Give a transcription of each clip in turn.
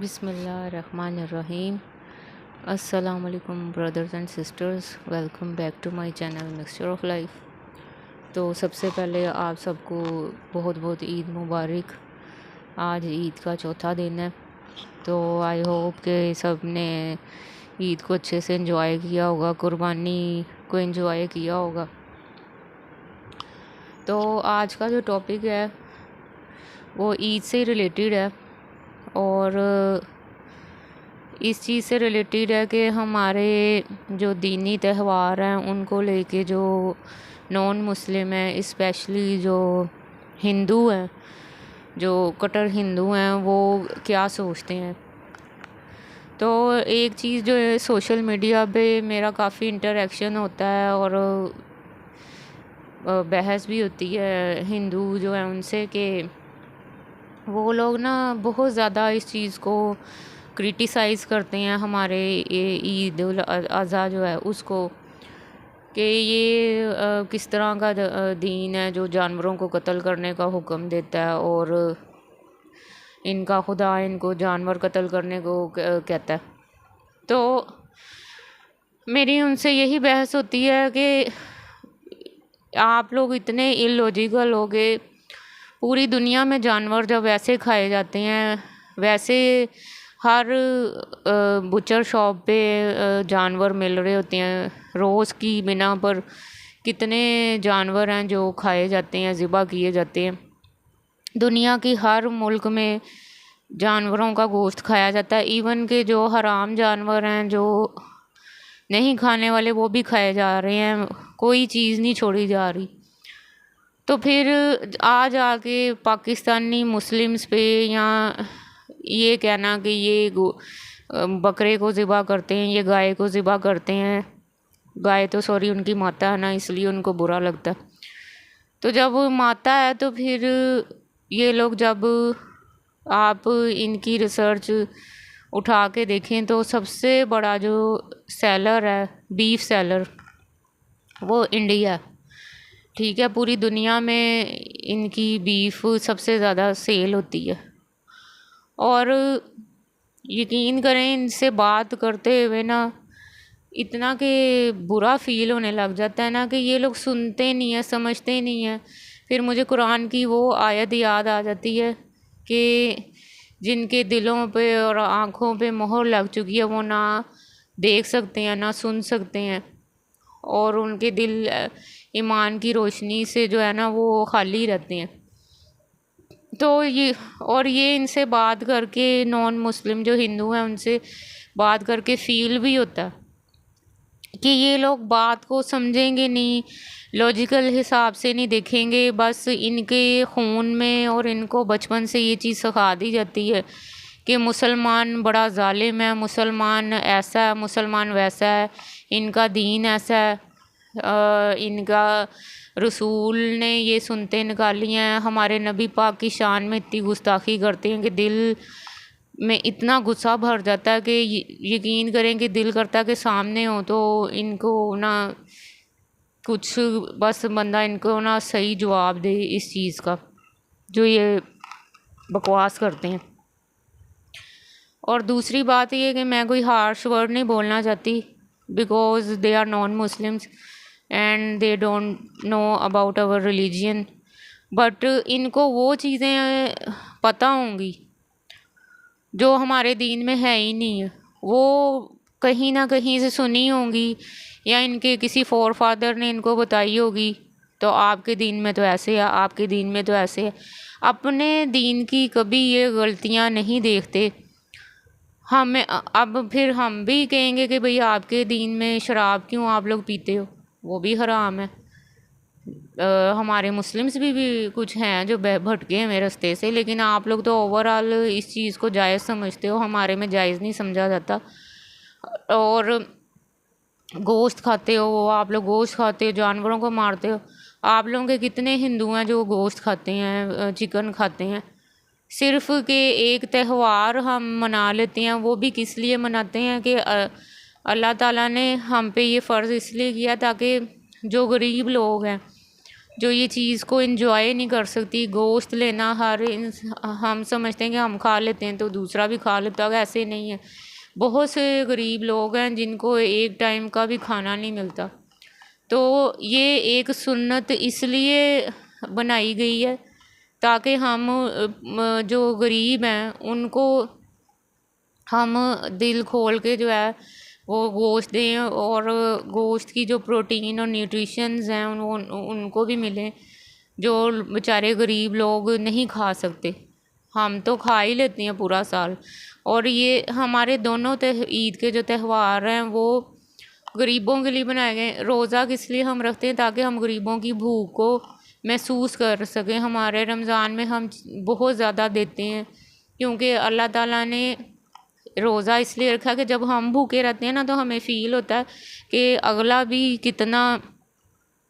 बिस्मिल्लाहिर्रहमानिर्रहीम। अस्सलाम वालेकुम brothers and sisters, welcome back to my channel mixture of life. तो सबसे पहले आप सबको बहुत बहुत ईद मुबारक। आज ईद का चौथा दिन है, तो आई होप कि सब ने ईद को अच्छे से एंजॉय किया होगा, कुर्बानी को एंजॉय किया होगा। तो आज का जो टॉपिक है वो ईद से रिलेटेड है, और इस चीज़ से रिलेटेड है कि हमारे जो दीनी त्यौहार हैं उनको लेके जो नॉन मुस्लिम हैं, स्पेशली जो हिंदू हैं, जो कट्टर हिंदू हैं, वो क्या सोचते हैं। तो एक चीज़ जो है, सोशल मीडिया पे मेरा काफ़ी इंटरेक्शन होता है और बहस भी होती है हिंदू जो है उनसे, कि वो लोग ना बहुत ज़्यादा इस चीज़ को क्रिटिसाइज़ करते हैं, हमारे ये ईद उल अज़हा जो है उसको, कि ये किस तरह का दीन है जो जानवरों को कत्ल करने का हुक्म देता है, और इनका खुदा इनको जानवर कत्ल करने को कहता है। तो मेरी उनसे यही बहस होती है कि आप लोग इतने इलॉजिकल हो गए। पूरी दुनिया में जानवर जब ऐसे खाए जाते हैं, वैसे हर बुचर शॉप पे जानवर मिल रहे होते हैं। रोज़ की बिना पर कितने जानवर हैं जो खाए जाते हैं, ज़िबा किए जाते हैं। दुनिया की हर मुल्क में जानवरों का गोश्त खाया जाता है। इवन के जो हराम जानवर हैं, जो नहीं खाने वाले, वो भी खाए जा रहे हैं। कोई चीज़ नहीं छोड़ी जा रही। तो फिर आज आके पाकिस्तानी मुस्लिम्स पे या ये कहना कि ये बकरे को ज़िबा करते हैं, ये गाय को ज़िबा करते हैं। गाय तो सॉरी उनकी माता है ना, इसलिए उनको बुरा लगता है। तो जब माता है तो फिर ये लोग, जब आप इनकी रिसर्च उठा के देखें तो सबसे बड़ा जो सेलर है, बीफ सेलर, वो इंडिया। ठीक है, पूरी दुनिया में इनकी बीफ सबसे ज़्यादा सेल होती है। और यकीन करें, इनसे बात करते हुए ना इतना कि बुरा फ़ील होने लग जाता है ना, कि ये लोग सुनते नहीं हैं, समझते नहीं हैं। फिर मुझे कुरान की वो आयत याद आ जाती है कि जिनके दिलों पे और आँखों पे मोहर लग चुकी है, वो ना देख सकते हैं ना सुन सकते हैं, और उनके दिल ईमान की रोशनी से जो है ना वो खाली रहते हैं। तो ये इनसे बात करके, नॉन मुस्लिम जो हिंदू हैं उनसे बात करके फ़ील भी होता है कि ये लोग बात को समझेंगे नहीं, लॉजिकल हिसाब से नहीं देखेंगे। बस इनके खून में और इनको बचपन से ये चीज़ सिखा दी जाती है कि मुसलमान बड़ा जालिम है, मुसलमान ऐसा है, मुसलमान वैसा है, इनका दीन ऐसा है, इनका रसूल ने ये सुनते निकाली हैं। हमारे नबी पाक की शान में इतनी गुस्ताखी करते हैं कि दिल में इतना गुस्सा भर जाता है कि यकीन करें कि दिल करता है कि सामने हो तो इनको ना कुछ, बस बंदा इनको ना सही जवाब दे इस चीज़ का जो ये बकवास करते हैं। और दूसरी बात ये कि मैं कोई हार्श वर्ड नहीं बोलना चाहती, because they are non Muslims and they don't know about our religion. But इनको वो चीज़ें पता होंगी जो हमारे दीन में है ही नहीं है। वो कहीं ना कहीं से सुनी होंगी, या इनके किसी फोर फादर ने इनको बताई होगी। तो आपके दीन में तो ऐसे है, आपके दीन में तो ऐसे है। अपने दीन की कभी ये गलतियां नहीं देखते। हमें अब फिर हम भी कहेंगे कि भाई आपके दीन में शराब क्यों आप लोग पीते हो, वो भी हराम है। हमारे मुस्लिम्स भी कुछ हैं जो भटके हैं मेरे रास्ते से, लेकिन आप लोग तो ओवरऑल इस चीज़ को जायज़ समझते हो, हमारे में जायज़ नहीं समझा जाता। और गोश्त खाते हो, आप लोग गोश्त खाते हो, जानवरों को मारते हो। आप लोगों के कितने हिंदू हैं जो गोश्त खाते हैं, चिकन खाते हैं। सिर्फ कि एक त्यौहार हम मना लेते हैं, वो भी किस लिए मनाते हैं कि अल्लाह ताला ने हम पे ये फ़र्ज़ इसलिए किया ताकि जो गरीब लोग हैं, जो ये चीज़ को एंजॉय नहीं कर सकती। गोश्त लेना हम समझते हैं कि हम खा लेते हैं तो दूसरा भी खा लेता है, ऐसे नहीं है। बहुत से गरीब लोग हैं जिनको एक टाइम का भी खाना नहीं मिलता। तो ये एक सुन्नत इसलिए बनाई गई है ताकि हम जो गरीब हैं उनको हम दिल खोल के जो है वो गोश्त दें, और गोश्त की जो प्रोटीन और न्यूट्रिशंस हैं उनको भी मिलें, जो बेचारे गरीब लोग नहीं खा सकते। हम तो खा ही लेते हैं पूरा साल। और ये हमारे दोनों ईद के जो त्यौहार हैं वो गरीबों के लिए बनाए गए। रोज़ा किस लिए हम रखते हैं? ताकि हम गरीबों की भूख को महसूस कर सकें। हमारे रमज़ान में हम बहुत ज़्यादा देते हैं क्योंकि अल्लाह ताला ने रोज़ा इसलिए रखा कि जब हम भूखे रहते हैं ना तो हमें फ़ील होता है कि अगला भी कितना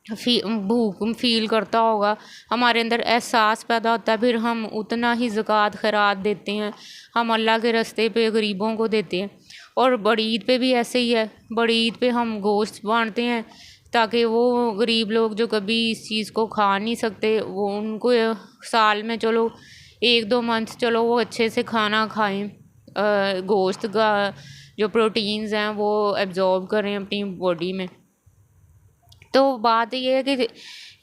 भूख फील करता होगा, हमारे अंदर एहसास पैदा होता है। फिर हम उतना ही ज़कात खैरात देते हैं, हम अल्लाह के रास्ते पे गरीबों को देते हैं। और बड़ी ईद पे भी ऐसे ही है। बड़ी ईद पे हम गोश्त बांटते हैं ताकि वो गरीब लोग जो कभी इस चीज़ को खा नहीं सकते, वो उनको साल में चलो 1-2 मंथ चलो वो अच्छे से खाना खाएं, गोश्त का जो प्रोटीन्स हैं वो एब्जॉर्ब करें अपनी बॉडी में। तो बात ये है कि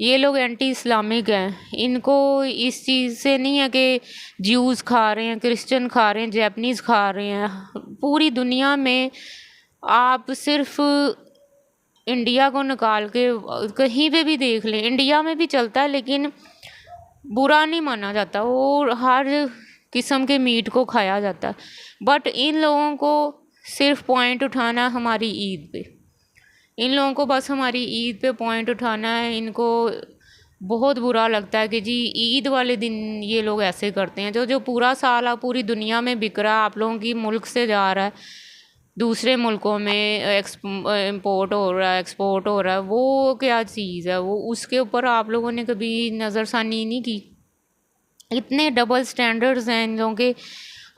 ये लोग एंटी इस्लामिक हैं। इनको इस चीज़ से नहीं है कि ज्यूज़ खा रहे हैं, क्रिश्चियन खा रहे हैं, जैपनीज़ खा रहे हैं। पूरी दुनिया में आप सिर्फ इंडिया को निकाल के कहीं पे भी देख लें, इंडिया में भी चलता है लेकिन बुरा नहीं माना जाता, और हर किस्म के मीट को खाया जाता है। बट इन लोगों को सिर्फ पॉइंट उठाना हमारी ईद पे, इन लोगों को बस हमारी ईद पे पॉइंट उठाना है। इनको बहुत बुरा लगता है कि जी ईद वाले दिन ये लोग ऐसे करते हैं। जो पूरा साल पूरी दुनिया में बिक रहा है, आप लोगों की मुल्क से जा रहा है, दूसरे मुल्कों में इम्पोर्ट हो रहा है, एक्सपोर्ट हो रहा है, वो क्या चीज़ है? वो उसके ऊपर आप लोगों ने कभी नज़रसानी नहीं की। इतने डबल स्टैंडर्ड्स हैं इन लोगों के।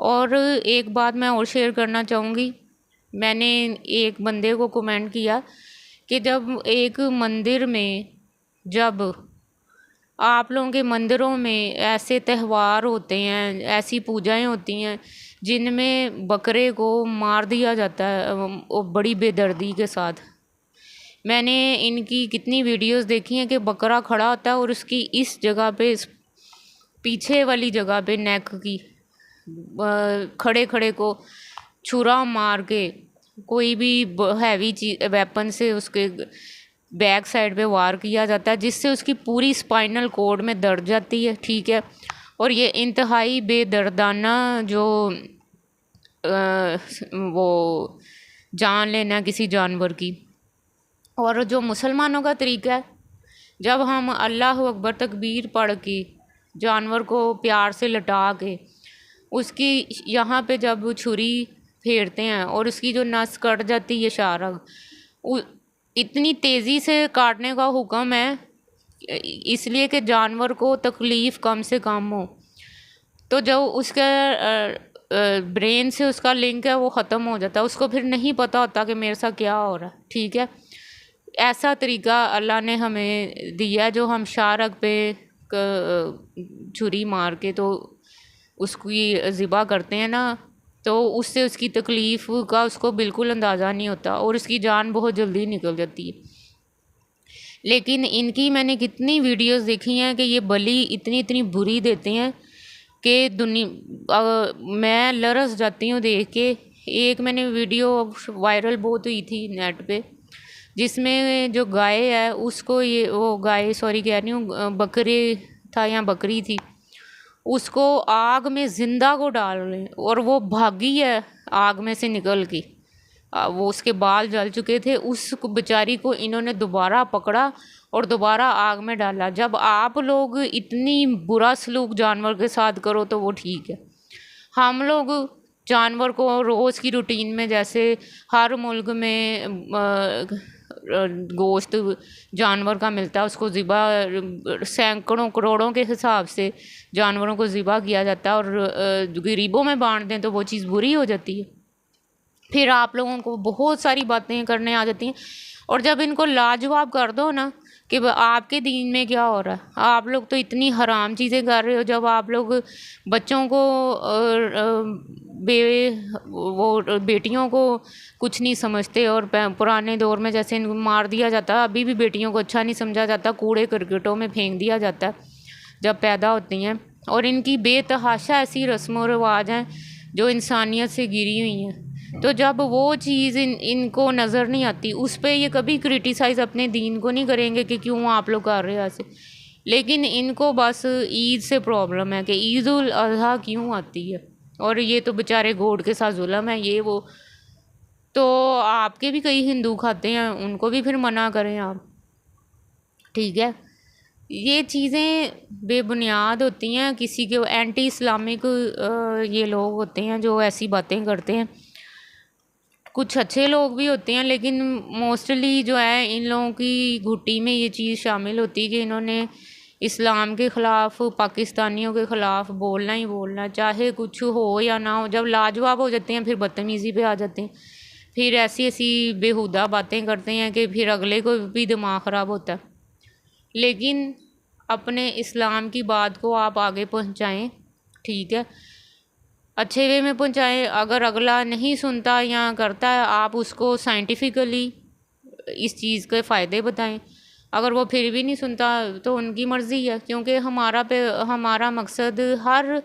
और एक बात मैं और शेयर करना चाहूँगी, मैंने एक बंदे को कमेंट किया कि जब एक मंदिर में, जब आप लोगों के मंदिरों में ऐसे त्यौहार होते हैं, ऐसी पूजाएं होती हैं जिनमें बकरे को मार दिया जाता है वो बड़ी बेदर्दी के साथ। मैंने इनकी कितनी वीडियोस देखी हैं कि बकरा खड़ा होता है और उसकी इस जगह पे, इस पीछे वाली जगह पे, नेक की खड़े खड़े को छुरा मार के कोई भी हैवी चीज वेपन से उसके बैक साइड पे वार किया जाता है, जिससे उसकी पूरी स्पाइनल कॉर्ड में दर्द जाती है। ठीक है, और ये इंतहाई बेदर्दाना जो वो जान लेना किसी जानवर की। और जो मुसलमानों का तरीका है, जब हम अल्लाह अकबर तकबीर पढ़ के जानवर को प्यार से लटा के उसकी यहाँ पे जब छुरी फेरते हैं और उसकी जो नस कट जाती है, शारग, इतनी तेज़ी से काटने का हुक्म है इसलिए कि जानवर को तकलीफ़ कम से कम हो। तो जो उसके ब्रेन से उसका लिंक है वो ख़त्म हो जाता है, उसको फिर नहीं पता होता कि मेरे साथ क्या हो रहा है। ठीक है, ऐसा तरीका अल्लाह ने हमें दिया, जो हम शारग पे छुरी मार के तो उसकी ज़िबा करते हैं ना, तो उससे उसकी तकलीफ़ का उसको बिल्कुल अंदाज़ा नहीं होता और उसकी जान बहुत जल्दी निकल जाती है। लेकिन इनकी मैंने कितनी वीडियोस देखी हैं कि ये बलि इतनी इतनी बुरी देते हैं कि मैं लरस जाती हूँ देख के। एक मैंने वीडियो वायरल बहुत हुई थी नेट पे, जिसमें जो गाय है उसको, ये वो गाय सॉरी कह रही हूँ, बकरे था या बकरी थी, उसको आग में ज़िंदा को डाल रहे और वो भागी है आग में से निकल के। वो उसके बाल जल चुके थे, उस बेचारी को इन्होंने दोबारा पकड़ा और दोबारा आग में डाला। जब आप लोग इतनी बुरा सलूक जानवर के साथ करो तो वो ठीक है। हम लोग जानवर को रोज़ की रूटीन में, जैसे हर मुल्क में गोश्त जानवर का मिलता है, उसको ज़िबा सैकड़ों करोड़ों के हिसाब से जानवरों को ज़िबा किया जाता है और गरीबों में बांट दें तो वो चीज़ बुरी हो जाती है। फिर आप लोगों को बहुत सारी बातें करने आ जाती हैं, और जब इनको लाजवाब कर दो ना कि आपके दीन में क्या हो रहा है। आप लोग तो इतनी हराम चीज़ें कर रहे हो। जब आप लोग बच्चों को बेटियों को कुछ नहीं समझते, और पुराने दौर में जैसे इनको मार दिया जाता, अभी भी बेटियों को अच्छा नहीं समझा जाता, कूड़े करकटों में फेंक दिया जाता है जब पैदा होती हैं। और इनकी बेतहाशा ऐसी रस्म व रिवाज हैं जो इंसानियत से गिरी हुई हैं। तो जब वो चीज़ इनको नज़र नहीं आती, उस पर ये कभी क्रिटिसाइज़ अपने दीन को नहीं करेंगे कि क्यों आप लोग कर रहे हो ऐसे। लेकिन इनको बस ईद से प्रॉब्लम है कि ईद उल अज़हा क्यों आती है, और ये तो बेचारे गोड के साथ जुल्म है ये वो। तो आपके भी कई हिंदू खाते हैं, उनको भी फिर मना करें आप, ठीक है। ये चीज़ें बेबुनियाद होती हैं, किसी के एंटी इस्लामिक ये लोग होते हैं जो ऐसी बातें करते हैं। कुछ अच्छे लोग भी होते हैं, लेकिन मोस्टली जो है इन लोगों की घुट्टी में ये चीज़ शामिल होती है कि इन्होंने इस्लाम के ख़िलाफ़, पाकिस्तानियों के ख़िलाफ़ बोलना ही बोलना, चाहे कुछ हो या ना हो। जब लाजवाब हो जाते हैं फिर बदतमीज़ी पे आ जाते हैं, फिर ऐसी ऐसी बेहुदा बातें करते हैं कि फिर अगले को भी दिमाग ख़राब होता है। लेकिन अपने इस्लाम की बात को आप आगे पहुंचाएं, ठीक है, अच्छे वे में पहुंचाएं। अगर अगला नहीं सुनता या करता है, आप उसको साइंटिफिकली इस चीज़ के फ़ायदे बताएं। अगर वो फिर भी नहीं सुनता तो उनकी मर्ज़ी है, क्योंकि हमारा मकसद, हर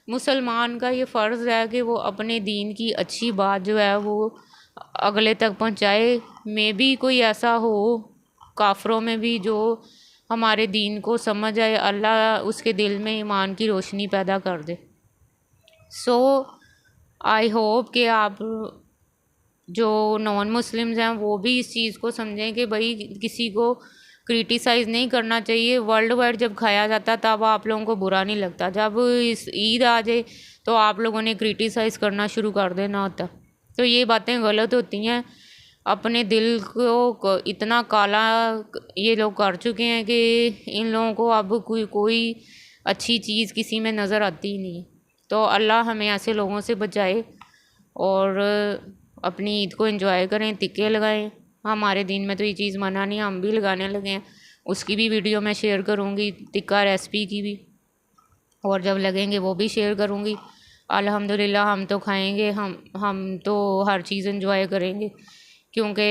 मुसलमान का ये फ़र्ज़ है कि वो अपने दीन की अच्छी बात जो है वो अगले तक पहुंचाए। मे भी कोई ऐसा हो काफ़रों में भी जो हमारे दीन को समझ आए, अल्लाह उसके दिल में ईमान की रोशनी पैदा कर दे। सो आई होप कि आप जो नॉन मुस्लिम्स हैं वो भी इस चीज़ को समझें कि भाई किसी को क्रिटिसाइज़ नहीं करना चाहिए। वर्ल्ड वाइड जब खाया जाता तब आप लोगों को बुरा नहीं लगता, जब इस ईद आ जाए तो आप लोगों ने क्रिटिसाइज़ करना शुरू कर देना होता। तो ये बातें गलत होती हैं। अपने दिल को इतना काला ये लोग कर चुके हैं कि इन लोगों को अब कोई अच्छी चीज़ किसी में नज़र आती ही नहीं। तो अल्लाह हमें ऐसे लोगों से बचाए और अपनी ईद को एंजॉय करें, टिक्के लगाएं। हमारे दिन में तो ये चीज़ मना नहीं, हम भी लगाने लगे हैं। उसकी भी वीडियो मैं शेयर करूँगी, टिक्का रेसिपी की भी, और जब लगेंगे वो भी शेयर करूँगी। अल्हम्दुलिल्लाह हम तो खाएंगे, हम तो हर चीज़ एंजॉय करेंगे, क्योंकि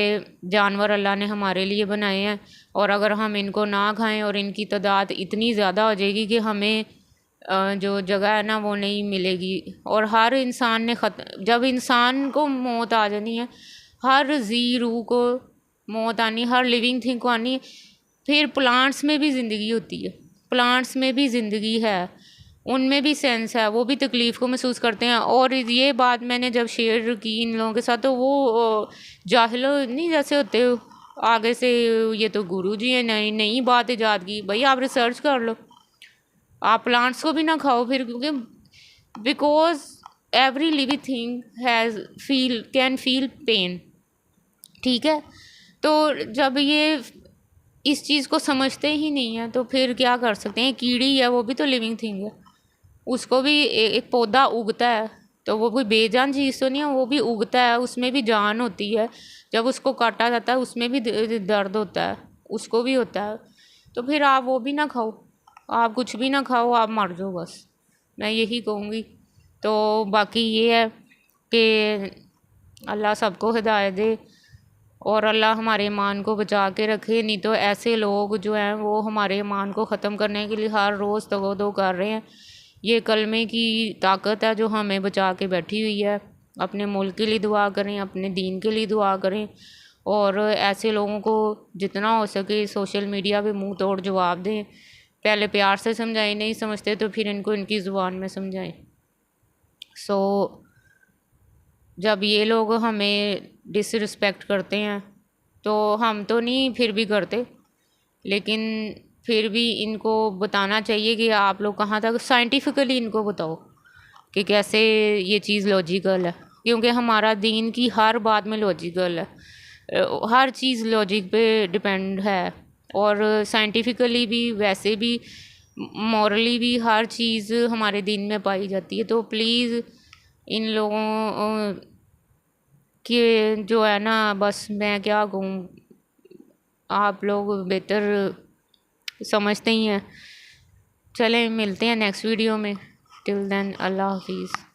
जानवर अल्लाह ने हमारे लिए बनाए हैं। और अगर हम इनको ना खाएं और इनकी तादाद इतनी ज़्यादा हो जाएगी कि हमें जो जगह है ना वो नहीं मिलेगी। और हर इंसान ने जब इंसान को मौत आ जानी है, हर जी रूह को मौत आनी, हर लिविंग थिंग को आनी, फिर प्लांट्स में भी ज़िंदगी होती है, प्लांट्स में भी ज़िंदगी है, उनमें भी सेंस है, वो भी तकलीफ़ को महसूस करते हैं। और ये बात मैंने जब शेयर की इन लोगों के साथ तो वो जाहिल नहीं जैसे होते आगे से, ये तो गुरु जी हैं, नई नई बात ईजाद की। भाई आप रिसर्च कर लो, आप प्लांट्स को भी ना खाओ फिर, क्योंकि because every living thing can feel pain, ठीक है। तो जब ये इस चीज़ को समझते ही नहीं है तो फिर क्या कर सकते हैं। कीड़ी है, वो भी तो लिविंग थिंग है, उसको भी एक पौधा उगता है, तो वो कोई बेजान चीज़ तो नहीं है, वो भी उगता है, उसमें भी जान होती है। जब उसको काटा जाता है उसमें भी दर्द होता है, उसको भी होता है। तो फिर आप वो भी ना खाओ, आप कुछ भी ना खाओ, आप मर जाओ, बस मैं यही कहूँगी। तो बाकी ये है कि अल्लाह सबको हिदायत दे और अल्लाह हमारे ईमान को बचा के रखे। नहीं तो ऐसे लोग जो हैं वो हमारे ईमान को ख़त्म करने के लिए हर रोज़ तगोदो कर रहे हैं। ये कलमे की ताकत है जो हमें बचा के बैठी हुई है। अपने मुल्क के लिए दुआ करें, अपने दीन के लिए दुआ करें, और ऐसे लोगों को जितना हो सके सोशल मीडिया पे मुंह तोड़ जवाब दें। पहले प्यार से समझाएं, नहीं समझते तो फिर इनको इनकी ज़ुबान में समझाएं। सो जब ये लोग हमें डिसरिस्पेक्ट करते हैं तो हम तो नहीं फिर भी करते, लेकिन फिर भी इनको बताना चाहिए कि आप लोग कहाँ तक साइंटिफिकली इनको बताओ कि कैसे ये चीज़ लॉजिकल है, क्योंकि हमारा दीन की हर बात में लॉजिकल है, हर चीज़ लॉजिक पे डिपेंड है, और साइंटिफिकली भी, वैसे भी, मॉरली भी हर चीज़ हमारे दीन में पाई जाती है। तो प्लीज़ इन लोगों के जो है ना, बस मैं क्या कहूँ, आप लोग बेहतर समझते ही हैं। चलें मिलते हैं नेक्स्ट वीडियो में। टिल देन अल्लाह हाफिज़।